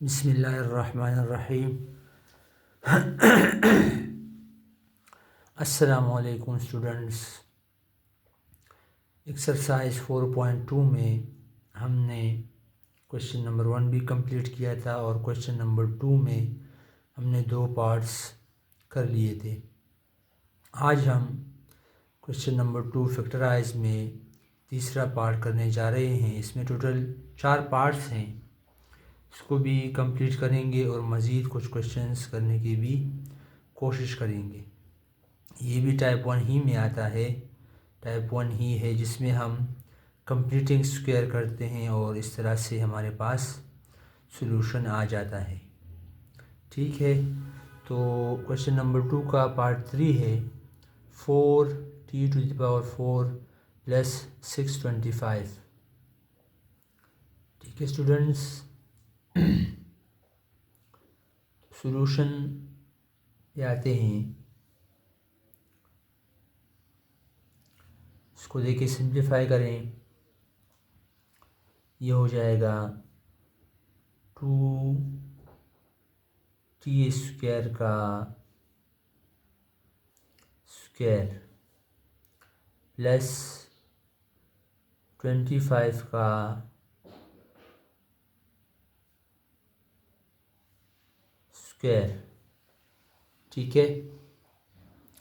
बिस्मिल्लाहिर्रहमानिर्रहीम। अस्सलामुअलैकुम students. Exercise 4.2 में हमने क्वेश्चन नंबर 1 भी कंप्लीट किया था और क्वेश्चन नंबर 2 में हमने 2 पार्ट्स कर लिए थे। आज हम क्वेश्चन नंबर 2 फैक्टराइज में तीसरा पार्ट करने जा रहे हैं। इसमें टोटल 4 पार्ट्स हैं, इसको भी कंप्लीट करेंगे और मज़ीद कुछ क्वेश्चंस करने की भी कोशिश करेंगे। ये भी टाइप 1 ही में आता है, टाइप 1 ही है जिसमें हम कंप्लीटिंग स्क्वायर करते हैं और इस तरह से हमारे पास सॉल्यूशन आ जाता है। ठीक है, तो क्वेश्चन नंबर 2 का पार्ट 3 है 4t⁴ प्लस 625। ठीक है स्टूडेंट्स, सॉल्यूशन पे आते हैं। इसको देखिए, सिंप्लीफाई करें, ये हो जाएगा 2t² का स्क्वायर प्लस 25 का स्क्वायर। ठीक है,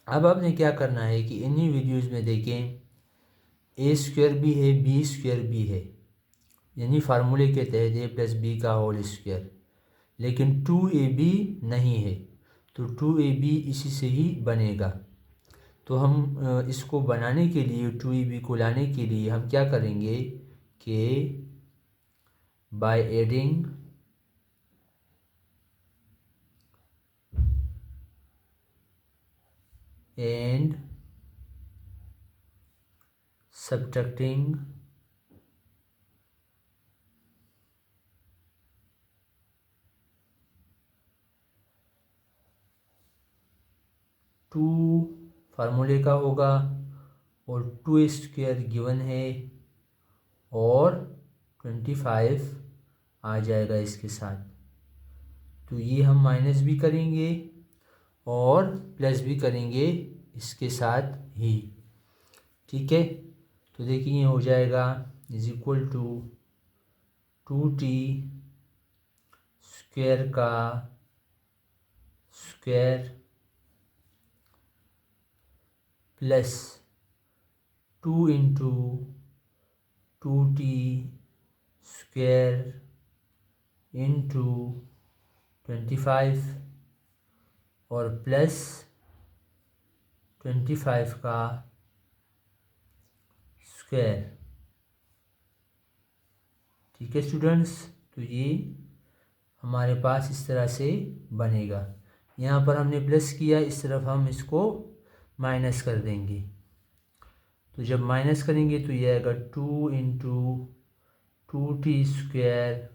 अब आपने क्या करना है कि इन्हीं वीडियोज़ में देखें, a² भी है, b² भी है, यानी फार्मूले के तहत a + b का होल स्क्वायर, लेकिन 2ab नहीं है, तो 2ab इसी से ही बनेगा। तो हम इसको बनाने के लिए, 2ab को लाने के लिए हम क्या करेंगे कि by adding and subtracting to फार्मूले का होगा और 2² गिवन है और 25 आ जाएगा इसके साथ। तो ये हम माइनस भी करेंगे और प्लस भी करेंगे इसके साथ ही। ठीक है, तो देखिए ये हो जाएगा = 2t² का स्क्वायर प्लस 2 × 2t² × 25 और प्लस 25 का स्क्वायर। ठीक है स्टूडेंट्स, तो ये हमारे पास इस तरह से बनेगा। यहाँ पर हमने प्लस किया, इस तरफ हम इसको माइनस कर देंगे। तो जब माइनस करेंगे तो ये आएगा 2 × 2t²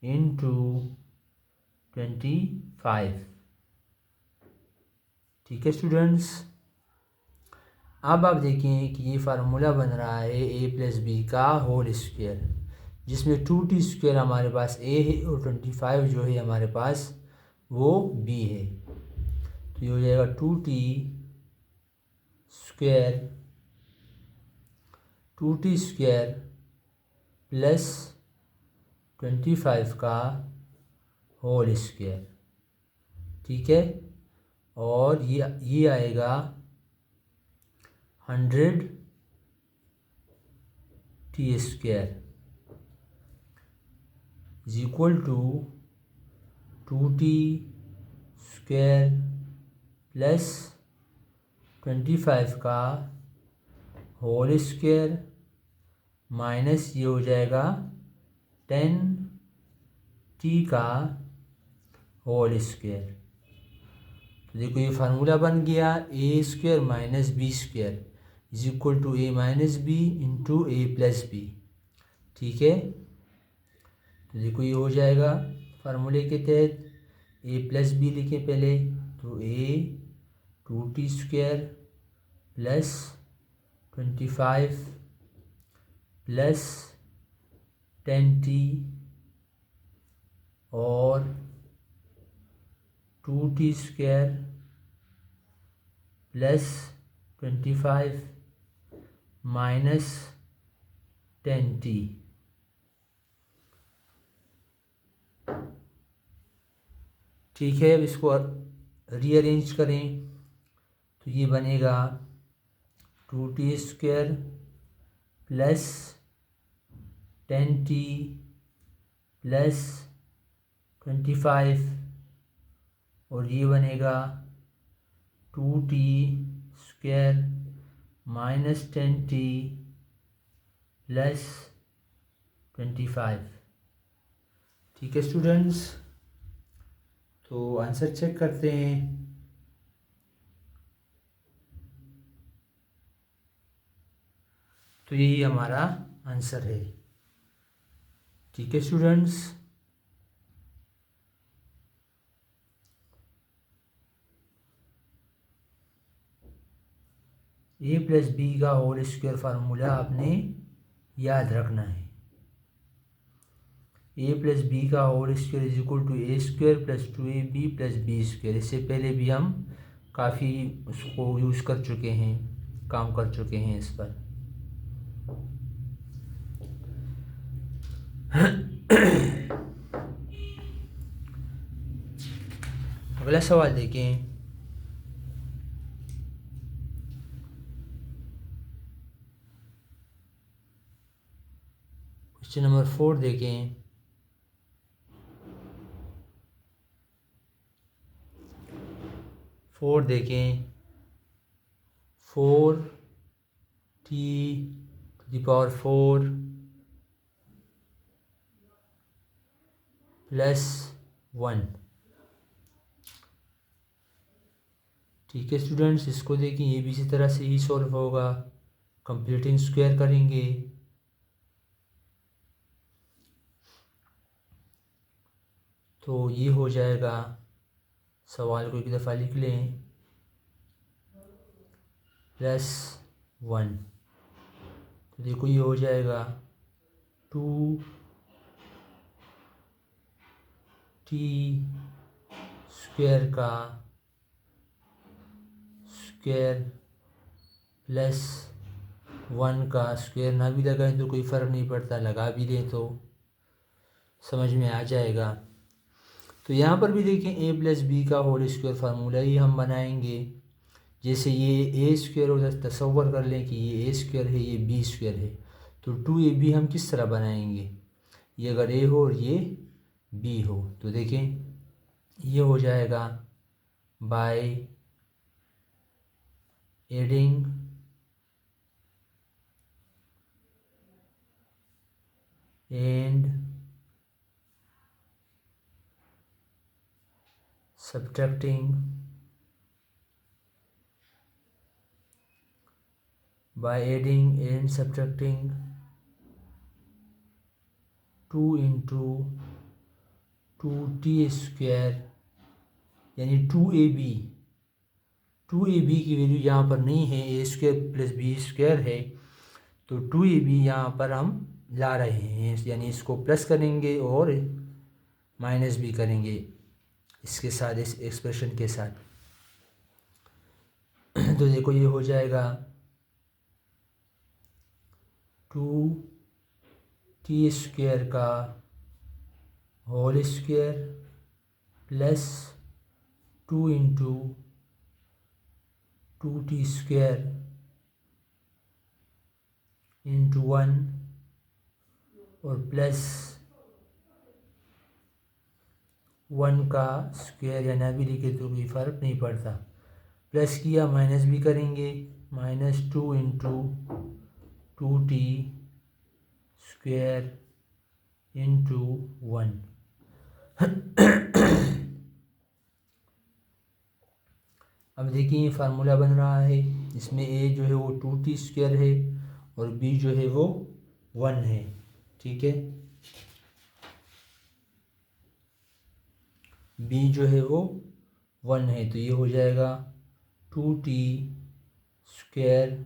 × 25। ठीक है स्टूडेंट्स, अब आप देखें कि ये फार्मूला बन रहा है a + b का होल स्क्वायर, जिसमें 2t² हमारे पास a है और 25 जो है हमारे पास वो b है। तो ये हो जाएगा 2t² प्लस 25 का होल स्क्वायर। ठीक है, और ये आएगा 100t² = 2t² प्लस 25 का होल स्क्वायर माइनस ये हो जाएगा 10t का होल स्क्वायर। तो देखो ये फार्मूला बन गया a² - b² = a - b × a + b। ठीक है, तो देखो ये हो जाएगा फार्मूले के तहत a + b लिखें पहले, तो a 2t² plus 25 plus 10t और 2t² प्लस 25 माइनस 10t। ठीक है, अब इसको रीअरेंज करें तो ये बनेगा 2t² प्लस 10t प्लस 25 और ये बनेगा 2t² माइनस 10t प्लस 25। ठीक है स्टूडेंट्स, तो आंसर चेक करते हैं। तो यही हमारा आंसर है। ठीक है स्टूडेंट्स, a प्लस बी का होल स्क्वायर फार्मूला आपने याद रखना है। a प्लस बी का whole square is equal to a² plus 2ab plus b²। इससे पहले भी हम काफ़ी उसको यूज़ कर चुके हैं, काम कर चुके हैं इस पर। अगला सवाल देखें। क्वेश्चन नंबर 4 देखें। फोर देखें। 4t⁴ plus 1। ठीक है स्टूडेंट्स, इसको देखें, ये भी इसी तरह से ही सॉल्व होगा। कंप्लीटिंग स्क्वायर करेंगे तो ये हो जाएगा। सवाल को एक दफ़ा लिख लें, प्लस 1। तो देखो ये हो जाएगा 2t² का स्क्वायर प्लस 1 का स्क्वायर। ना भी लगाएं तो कोई फ़र्क नहीं पड़ता, लगा भी दें तो समझ में आ जाएगा। तो यहाँ पर भी देखें, a प्लस बी का होल स्क्वायर फार्मूला ही हम बनाएंगे। जैसे ये a² होता है, तसव्वुर कर लें कि ये a² है, ये b² है। तो 2ab हम किस तरह बनाएंगे, ये अगर a हो और ये b हो तो देखें ये हो जाएगा by adding and subtracting by adding and subtracting 2 into 2t² यानी 2ab की वैल्यू यहाँ पर नहीं है, a² प्लस b² है। तो 2ab यहाँ पर हम ला रहे हैं, यानी इसको प्लस करेंगे और माइनस भी करेंगे इसके साथ, इस एक्सप्रेशन के साथ। तो देखो ये हो जाएगा 2t² का whole square plus 2 into 2t² into 1 और प्लस 1 का स्क्वायर या ना भी लिखे तो कोई फ़र्क नहीं पड़ता। प्लस किया, माइनस भी करेंगे, -2 इंटू 2t² इंटू 1। अब देखिए ये फार्मूला बन रहा है, इसमें a जो है वो 2t² है और b जो है वो 1 है। ठीक है, b जो है वो 1 है, तो ये हो जाएगा 2t²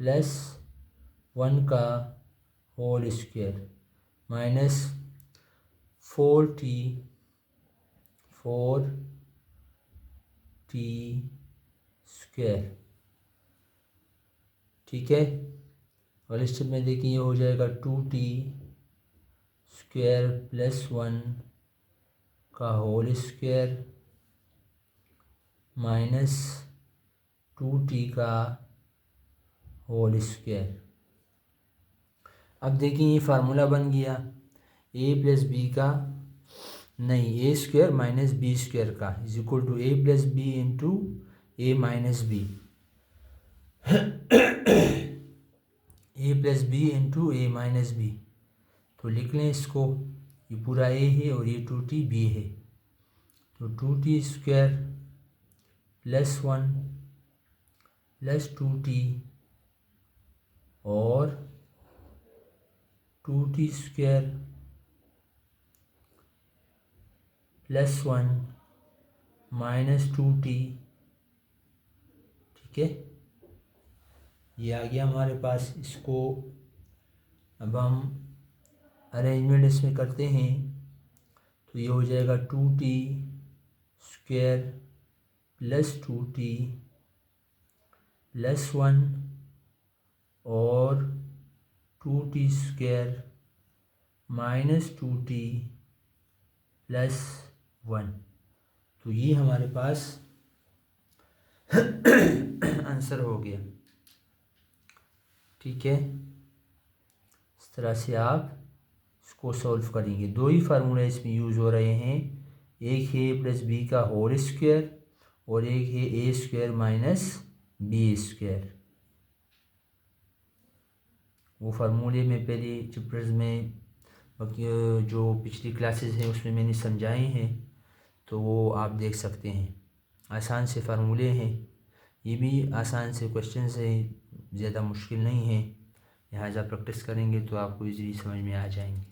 प्लस 1 का whole square minus 4t square, ठीक है। और इस स्टेप में देखिए ये हो जाएगा 2t स्क्वायर प्लस 1 का होल स्क्वायर माइनस 2t का होल स्क्वायर। अब देखिए ये फार्मूला बन गया a प्लस बी का, नहीं, a square minus b square का is equal to a plus b into a minus b, a plus b into a minus b. तो लिख लें इसको, ये पूरा ए है और ये 2t बी है, तो 2t square plus 1 plus 2t और 2t square plus 1 minus 2t, ठीक है। ये आ गया हमारे पास। इसको अब हम अरेंजमेंट इसमें करते हैं तो ये हो जाएगा 2t square plus 2t plus 1 और 2t square minus 2t plus 1। तो ये हमारे पास आंसर हो गया, ठीक है। इस तरह से आप इसको सॉल्व करेंगे। दो ही फार्मूले इसमें यूज़ हो रहे हैं, एक है ए प्लस बी का होल स्क्वायर और एक है ए स्क्वायर माइनस बी स्क्वायर। वो फार्मूले में पहले चैप्टर्स में जो पिछली क्लासेस हैं उसमें मैंने समझाए हैं, तो वो आप देख सकते हैं। आसान से फार्मूले हैं, ये भी आसान से क्वेश्चंस हैं, ज़्यादा मुश्किल नहीं है। लिहाजा प्रैक्टिस करेंगे तो आपको इजीली समझ में आ जाएंगे।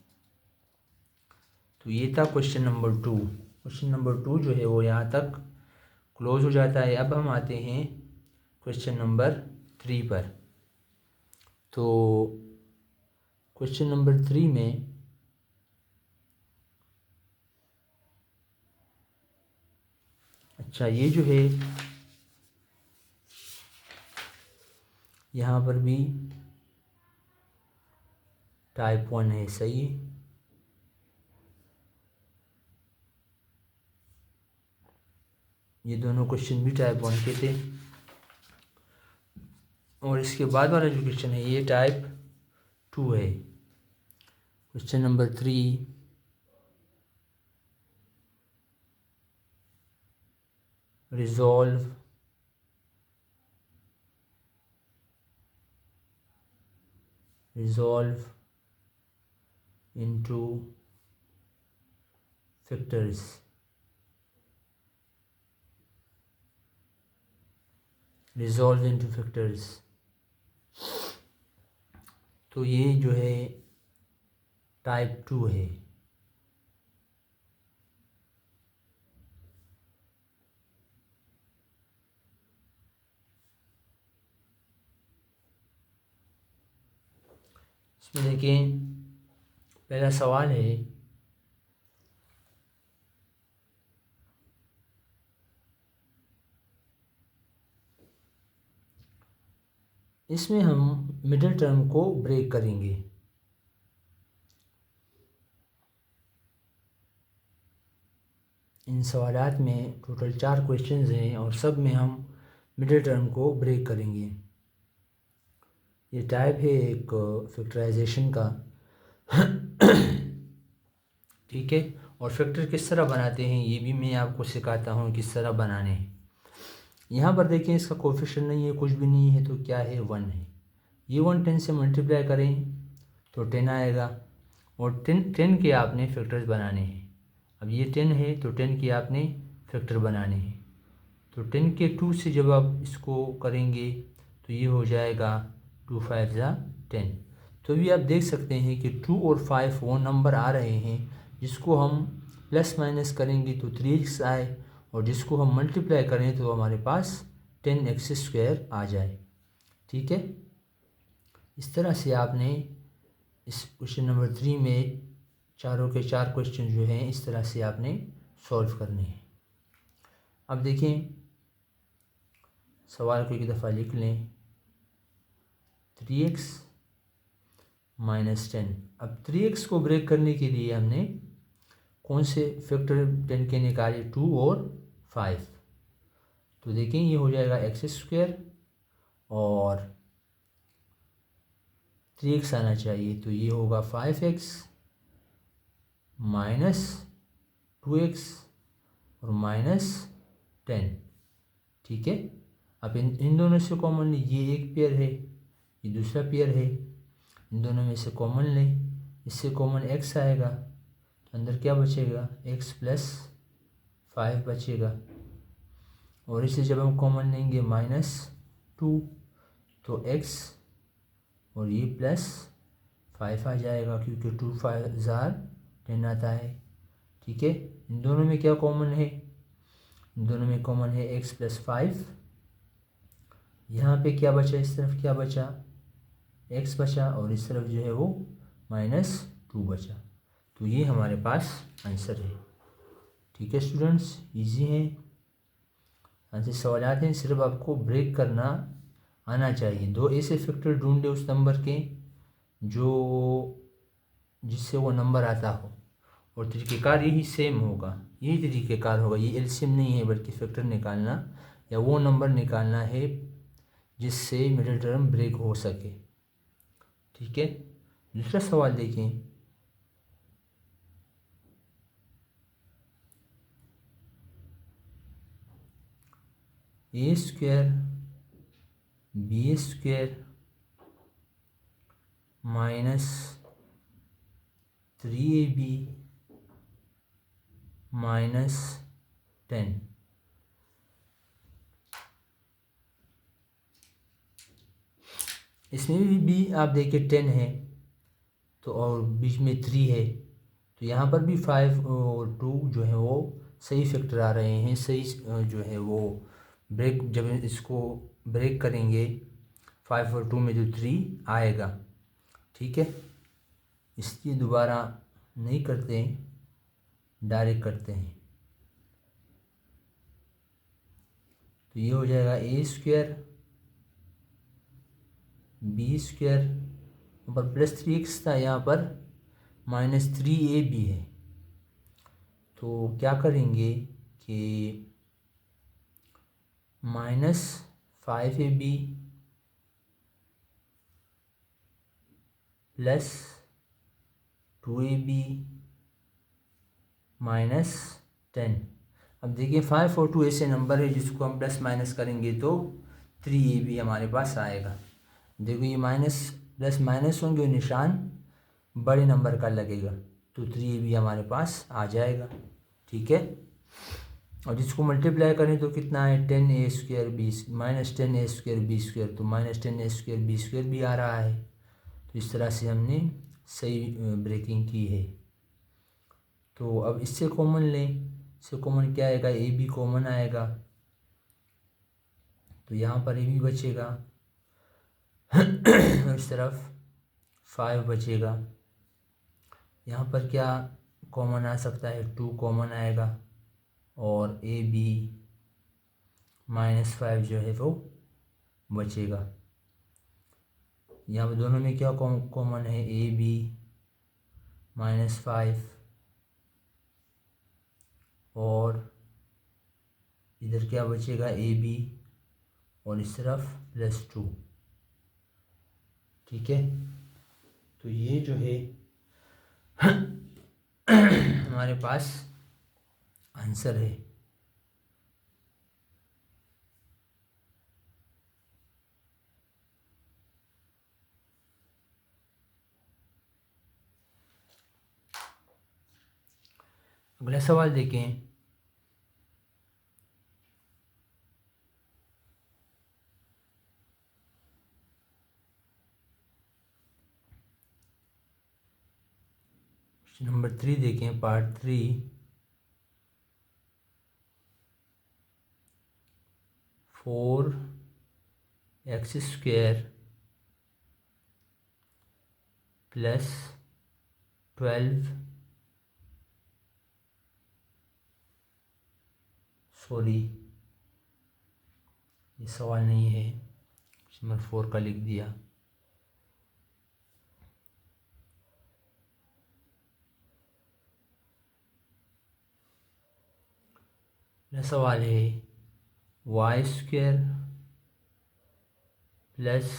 तो ये था क्वेश्चन नंबर 2। क्वेश्चन नंबर 2 जो है वो यहाँ तक क्लोज हो जाता है। अब हम आते हैं क्वेश्चन नंबर 3 पर। तो क्वेश्चन नंबर 3 में अच्छा, ये जो है यहाँ पर भी टाइप 1 है, सही है। ये दोनों क्वेश्चन भी टाइप 1 के थे और इसके बाद वाला जो क्वेश्चन है ये टाइप 2 है। Question number 3 resolve into factors। Resolve into factors। तो ये जो है टाइप 2 है। इसमें देखें, पहला सवाल है इसमें हम मिडिल टर्म को ब्रेक करेंगे। इन सवालात में टोटल 4 क्वेश्चंस हैं और सब में हम मिडिल टर्म को ब्रेक करेंगे। ये टाइप है एक फैक्टराइजेशन का, ठीक है। और फैक्टर किस तरह बनाते हैं ये भी मैं आपको सिखाता हूँ किस तरह बनाने हैं। यहाँ पर देखें, इसका कोफिशिएंट नहीं है, कुछ भी नहीं है, तो क्या है, 1 है। ये 1 10 से मल्टीप्लाई करें तो 10 आएगा और 10 के आपने फैक्टर्स बनाने हैं। अब ये 10 है तो 10 के आपने फैक्टर बनाने हैं। तो 10 के 2 से जब आप इसको करेंगे तो ये हो जाएगा 2 5 ज़ा 10। तो भी आप देख सकते हैं कि 2 और 5 वो नंबर आ रहे हैं जिसको हम प्लस माइनस करेंगे तो 3x आए और जिसको हम मल्टीप्लाई करें तो हमारे पास 10x स्क्वायर आ जाए, ठीक है। इस तरह से आपने इस क्वेश्चन नंबर 3 में चारों के चार क्वेश्चन जो हैं इस तरह से आपने सॉल्व करने हैं। अब देखें सवाल को एक दफ़ा लिख लें। 3x - 10। अब 3x को ब्रेक करने के लिए हमने कौन से फैक्टर 10 के निकाले, 2 और 5। तो देखें ये हो जाएगा x² और 3x आना चाहिए, तो ये होगा 5x माइनस 2x और माइनस 10। ठीक है, अब इन दोनों से कॉमन लें, ये एक पेयर है, ये दूसरा पेयर है, इन दोनों में से कॉमन लें, इससे कॉमन x आएगा, तो अंदर क्या बचेगा, x + 5 बचेगा। और इसे जब हम कॉमन लेंगे -2, तो x और ये +5 आ जाएगा, क्योंकि 2 5 10 आता है। ठीक है, इन दोनों में क्या कॉमन है, इन दोनों में कॉमन है x + 5। यहाँ पे क्या बचा, इस तरफ क्या बचा, x बचा, और इस तरफ जो है वो -2 बचा। तो ये हमारे पास आंसर है। ठीक है स्टूडेंट्स, इजी हैं आंसर सवाल आते हैं, सिर्फ आपको ब्रेक करना आना चाहिए। दो ऐसे फैक्टर ढूंढे उस नंबर के जो जिससे वो नंबर आता हो, और तरीक़ेकार यही सेम होगा, यही तरीक़ेकार होगा। ये एलसीएम नहीं है बल्कि फैक्टर निकालना या वो नंबर निकालना है जिससे मिडिल टर्म ब्रेक हो सके। ठीक है, दूसरा सवाल देखें। a² b² -3ab - 10। इसमें भी आप देखिए 10 है, तो और बीच में 3 है, तो यहाँ पर भी 5 और 2 जो है वो सही फैक्टर आ रहे हैं, सही जो है वो ब्रेक, जब इसको ब्रेक करेंगे 5 और 2 में जो 3 आएगा। ठीक है, इसलिए दोबारा नहीं करते हैं, डायरेक्ट करते हैं। तो ये हो जाएगा a² b², ऊपर +3x था, यहाँ पर -3ab है। तो क्या करेंगे कि -5ab + 2ab - 10। अब देखिए 5 और 2 ऐसे नंबर है जिसको हम प्लस माइनस करेंगे तो 3ab हमारे पास आएगा। देखो ये प्लस माइनस होंगे और निशान बड़े नंबर का लगेगा, तो 3ab हमारे पास आ जाएगा। ठीक है, और जिसको मल्टीप्लाई करें तो कितना है, 10a² -10a² b², तो -10a² b² भी आ रहा है। तो इस तरह से हमने सही ब्रेकिंग की है। तो अब इससे कॉमन लें, इससे कॉमन क्या आएगा, ए बी कॉमन आएगा, तो यहाँ पर ए बी बचेगा और इस तरफ 5 बचेगा। यहाँ पर क्या कॉमन आ सकता है, 2 कॉमन आएगा, और ए बी -5 जो है वो बचेगा। यहाँ पर दोनों में क्या कॉमन है, ए बी -5 और इधर क्या बचेगा, ए बी और इस तरफ +2। ठीक है, तो ये जो है हमारे पास आंसर है। अगला सवाल देखें। नंबर 3 देखें, पार्ट 3। 4x² + 12 सॉरी, ये सवाल नहीं है, नंबर 4 का लिख दिया। मेरा सवाल है y² प्लस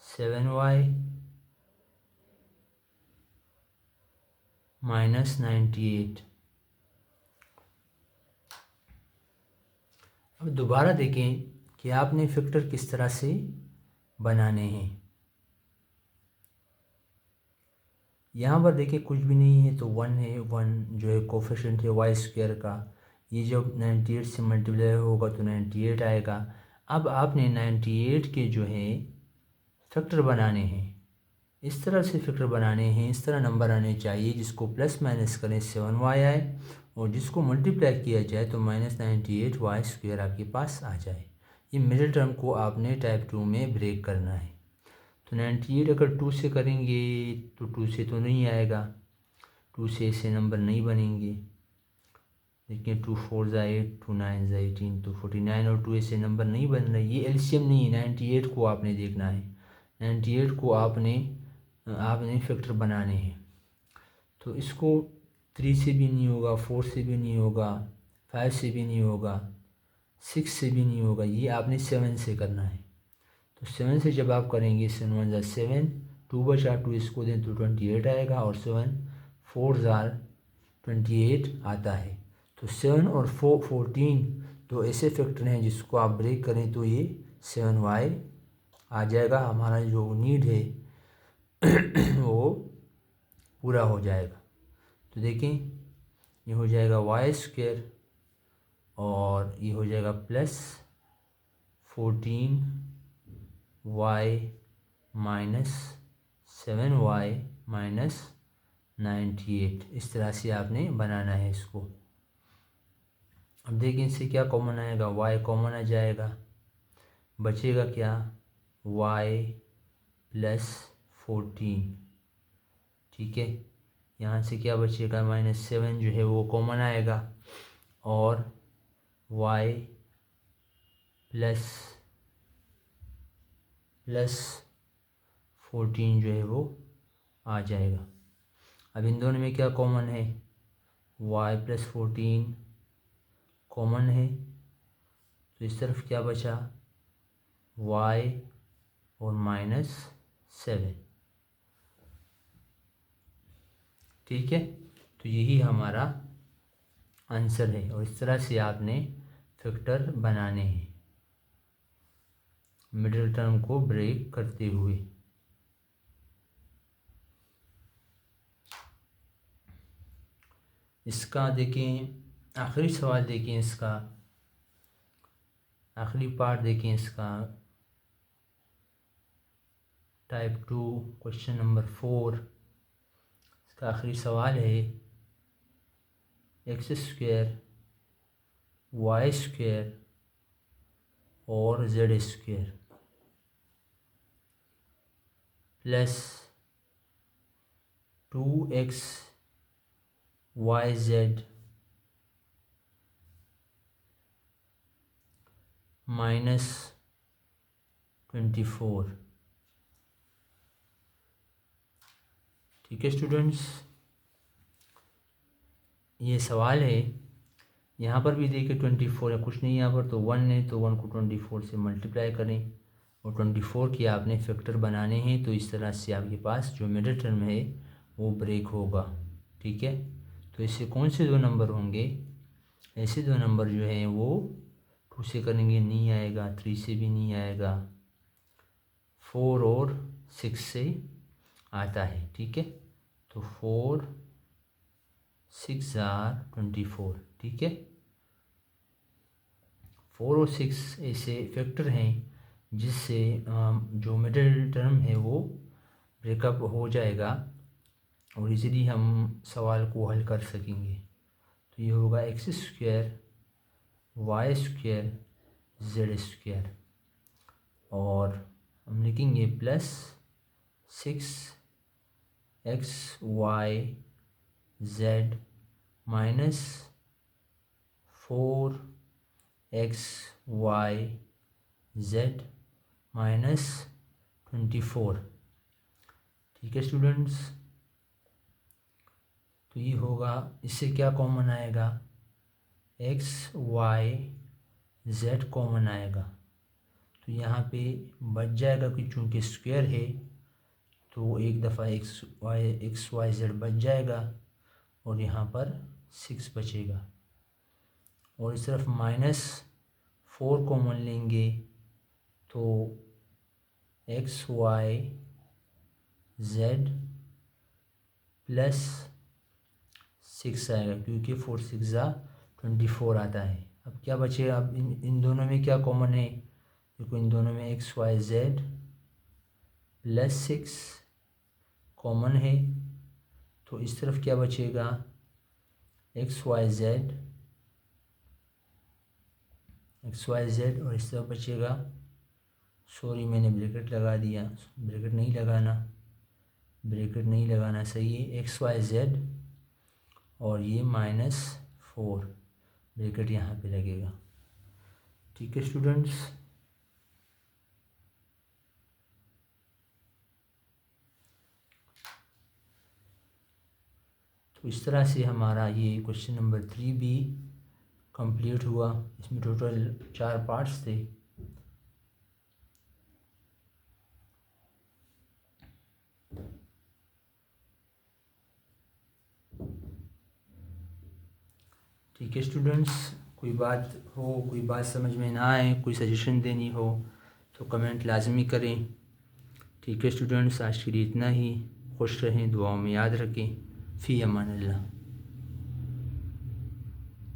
7y माइनस 98। अब दोबारा देखें कि आपने फैक्टर किस तरह से बनाने हैं। यहाँ पर देखिए कुछ भी नहीं है तो 1 है, 1 जो है कोफिशिएंट है y² का। ये जब 98 से मल्टीप्लाई होगा तो 98 आएगा। अब आपने 98 के जो है फैक्टर बनाने हैं, इस तरह से फैक्टर बनाने हैं, इस तरह नंबर आने चाहिए जिसको प्लस माइनस करें 7y आए और जिसको मल्टीप्लाई किया जाए तो माइनस 98y² आपके पास आ जाए। ये मिडिल टर्म को आपने टाइप 2 में ब्रेक करना है। तो 98 अगर 2 से करेंगे तो 2 से तो नहीं आएगा, 2 से ऐसे नंबर नहीं बनेंगे। देखिए 2 4 8, 2 9 18, तो 49 और 2 ऐसे नंबर नहीं बन रहे। ये एलसीएम नहीं है, 98 को आपने देखना है, 98 को आपने फैक्टर बनाने हैं। तो इसको 3 से भी नहीं होगा, 4 से भी नहीं होगा, 5 से भी नहीं होगा, 6 से भी नहीं होगा, ये आपने 7 से करना है। तो 7 से जब आप करेंगे 7 1 ज़ा 7, 2 बचा 2 इसको दें तो 28 आएगा और 7 4 ज़ा 28 आता है। तो 7 और 4 14 तो ऐसे फैक्टर हैं जिसको आप ब्रेक करें तो ये 7y आ जाएगा। हमारा जो नीड है वो पूरा हो जाएगा। तो देखें ये हो जाएगा y² और ये हो जाएगा plus 14y minus 7y minus 98। इस तरह से आपने बनाना है इसको। अब देखिए इससे क्या कॉमन आएगा, y कॉमन आ जाएगा, बचेगा क्या y प्लस 14। ठीक है, यहाँ से क्या बचेगा -7 जो है वो कॉमन आएगा और y प्लस 14 जो है वो आ जाएगा। अब इन दोनों में क्या कॉमन है, y प्लस 14 कॉमन है, तो इस तरफ क्या बचा y और -7। ठीक है, तो यही हमारा आंसर है और इस तरह से आपने फैक्टर बनाने हैं मिडिल टर्म को ब्रेक करते हुए। इसका देखें आखिरी सवाल, देखें इसका आखिरी पार्ट, देखें इसका टाइप 2 क्वेश्चन नंबर 4। इसका आखिरी सवाल है x² y² और z² plus 2x yz minus 24। ठीक है स्टूडेंट्स, ये सवाल है। यहाँ पर भी देखिए 24 है, कुछ नहीं यहाँ पर, तो 1 है तो 1 को 24 से मल्टीप्लाई करें और 24 के आपने फैक्टर बनाने हैं। तो इस तरह से आपके पास जो मिडिल टर्म है वो ब्रेक होगा। ठीक है, तो इससे कौन से दो नंबर होंगे, ऐसे दो नंबर जो हैं वो 2 से करेंगे नहीं आएगा, 3 से भी नहीं आएगा, 4 और 6 से आता है। ठीक है, तो 4 6 आर 24। ठीक है, 4 और 6 ऐसे फैक्टर हैं जिससे जो मिडिल टर्म है वो ब्रेकअप हो जाएगा और इजीली हम सवाल को हल कर सकेंगे। तो ये होगा x² y² z² और हम लिखेंगे plus 6 x y z minus 4xyz minus 24। ठीक है स्टूडेंट्स, तो ये होगा, इससे क्या कॉमन आएगा, एक्स वाई जेड कॉमन आएगा, तो यहाँ पे बच जाएगा कि चूँकि स्क्वायर है तो एक दफ़ा एक्स वाई जेड बच जाएगा और यहाँ पर 6 बचेगा। और इस तरफ -4 कॉमन लेंगे तो एक्स वाई जेड प्लस 6 आएगा, क्योंकि 4 6 24 आता है। अब क्या बचेगा, अब इन दोनों में क्या कॉमन है, देखो इन दोनों में x y z plus 6 common है, तो इस तरफ क्या बचेगा, एक्स वाई जेड और इस तरफ बचेगा, सॉरी मैंने ब्रैकेट लगा दिया, ब्रैकेट नहीं लगाना सही है, एक्स वाई जेड और ये -4 ब्रैकेट यहाँ पे लगेगा। ठीक है स्टूडेंट्स, तो इस तरह से हमारा ये क्वेश्चन नंबर 3 भी कंप्लीट हुआ। इसमें टोटल 4 पार्ट्स थे। ठीक है स्टूडेंट्स, कोई बात समझ में ना आए, कोई सजेशन देनी हो तो कमेंट लाजमी करें। ठीक है स्टूडेंट्स, आज के लिए इतना ही। खुश रहें, दुआओं में याद रखें। फ़ी अमान अल्लाह।